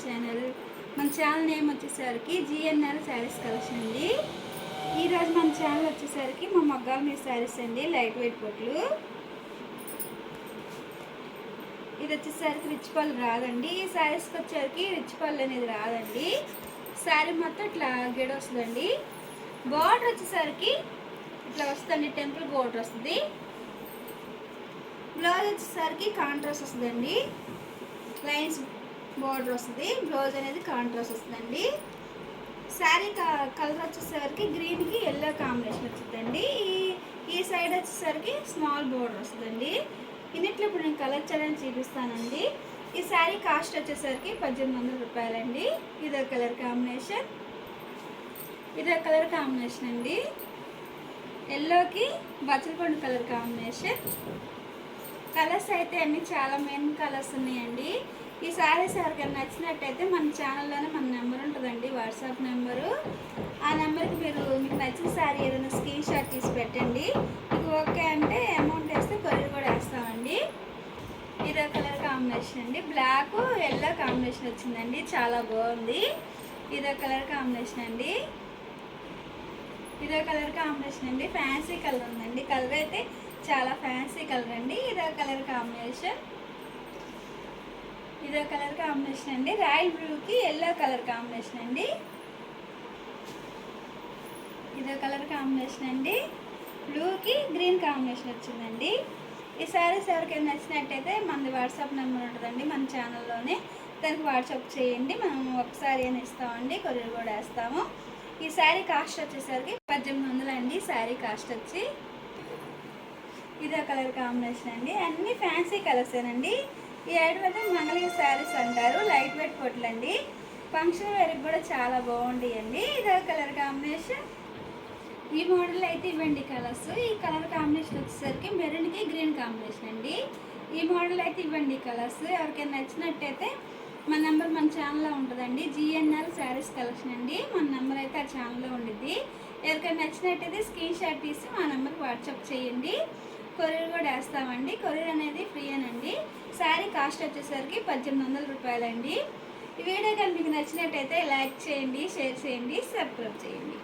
Channel. మన channel name వచ్చేసరికి GNR saris collection అండి. ఈరోజు మన ఛానల్ వచ్చేసరికి మా మగ్గాల మీద శారీస్ అండి, లైట్ వెయిట్ పొట్లు. ఇది వచ్చేసరికి రిచ్ పళ్ళు రాదండి. ఈ శారీస్కి వచ్చేసరికి రిచ్ పళ్ళు అనేది రాదండి. శారీ మొత్తం ఇట్లా గెడ వస్తుందండి. బార్డర్ వచ్చేసరికి ఇట్లా వస్తుంది, టెంపుల్ బార్డర్ వస్తుంది. బ్లౌజ్ వచ్చేసరికి కాంట్రాస్ట్ వస్తుందండి, లైన్స్ బార్డర్ వస్తుంది. బ్లౌజ్ అనేది కాంట్రాస్ట్ వస్తుందండి. శారీ కలర్ వచ్చేసరికి గ్రీన్కి ఎల్లో కాంబినేషన్ వచ్చిందండి. ఈ సైడ్ వచ్చేసరికి స్మాల్ బార్డర్ వస్తుందండి. ఇన్నిట్లో ఇప్పుడు నేను కలర్ చేయడానికి చూపిస్తానండి. ఈ శారీ కాస్ట్ వచ్చేసరికి 1800 రూపాయలండి. ఇదో కలర్ కాంబినేషన్, ఇదో కలర్ కాంబినేషన్ అండి. ఎల్లోకి బచ్చలపండు కలర్ కాంబినేషన్. కలర్స్ అయితే అన్నీ చాలా మెయిన్ కలర్స్ ఉన్నాయండి. ఈ శారీస్ ఎవరికైనా నచ్చినట్టయితే మన ఛానల్లోనే మన నెంబర్ ఉంటుందండి, వాట్సాప్ నెంబరు. ఆ నెంబర్కి మీకు నచ్చిన శారీ ఏదైనా స్క్రీన్ షాట్ తీసి పెట్టండి. మీకు ఓకే అంటే అమౌంట్ వేస్తే కొరియర్ కూడా వేస్తామండి. ఇదో కలర్ కాంబినేషన్ అండి, బ్లాక్ ఎల్లో కాంబినేషన్ వచ్చిందండి, చాలా బాగుంది. ఇదో కలర్ కాంబినేషన్ అండి, ఇదో కలర్ కాంబినేషన్ అండి. ఫ్యాన్సీ కలర్ ఉందండి, కలర్ అయితే చాలా ఫ్యాన్సీ కలర్ అండి. ఇదో కలర్ కాంబినేషన్, ఇదో కలర్ కాంబినేషన్ అండి. రాయల్ బ్లూకి ఎల్లో కలర్ కాంబినేషన్ అండి. ఇదో కలర్ కాంబినేషన్ అండి, బ్లూకి గ్రీన్ కాంబినేషన్ వచ్చిందండి. ఈ శారీస్ ఎవరికైనా నచ్చినట్టయితే మనది వాట్సాప్ నెంబర్ ఉంటుందండి మన ఛానల్లోనే, దానికి వాట్సాప్ చేయండి. మనం ఒకసారి అని ఇస్తామండి, కొరియర్ కూడా వేస్తాము. ఈ శారీ కాస్ట్ వచ్చేసరికి 1800 అండి. శారీ కాస్ట్ వచ్చి ఇదో కలర్ కాంబినేషన్ అండి. అన్నీ ఫ్యాన్సీ కలర్సేనండి. ఈ ఐటమ్ అయితే మంగళగిరి శారీస్ అంటారు, లైట్ వెయిట్ పొట్లు అండి. ఫంక్షన్ వేర్కి కూడా చాలా బాగుంటాయండి. ఇదో కలర్ కాంబినేషన్. ఈ మోడల్ అయితే ఇవ్వండి కలర్స్. ఈ కలర్ కాంబినేషన్ వచ్చేసరికి మెరూన్కి గ్రీన్ కాంబినేషన్ అండి. ఈ మోడల్ అయితే ఇవ్వండి కలర్స్. ఎవరికైనా నచ్చినట్టయితే మన నెంబర్ మన ఛానల్లో ఉంటుందండి, జిఎన్ఆర్ శారీస్ కలెక్షన్ అండి. మన నెంబర్ అయితే ఆ ఛానల్లో ఉండిద్ది. ఎవరికైనా నచ్చినట్టయితే స్క్రీన్ షాట్ తీసి మా నెంబర్కి వాట్సాప్ చేయండి, కొరియర్ కూడా వేస్తామండి. కొరియర్ అనేది ఫ్రీ అనండి. శారీ కాస్ట్ వచ్చేసరికి 1800 రూపాయలండి. ఈ వీడియో కానీ మీకు నచ్చినట్టయితే లైక్ చేయండి, షేర్ చేయండి, సబ్స్క్రైబ్ చేయండి.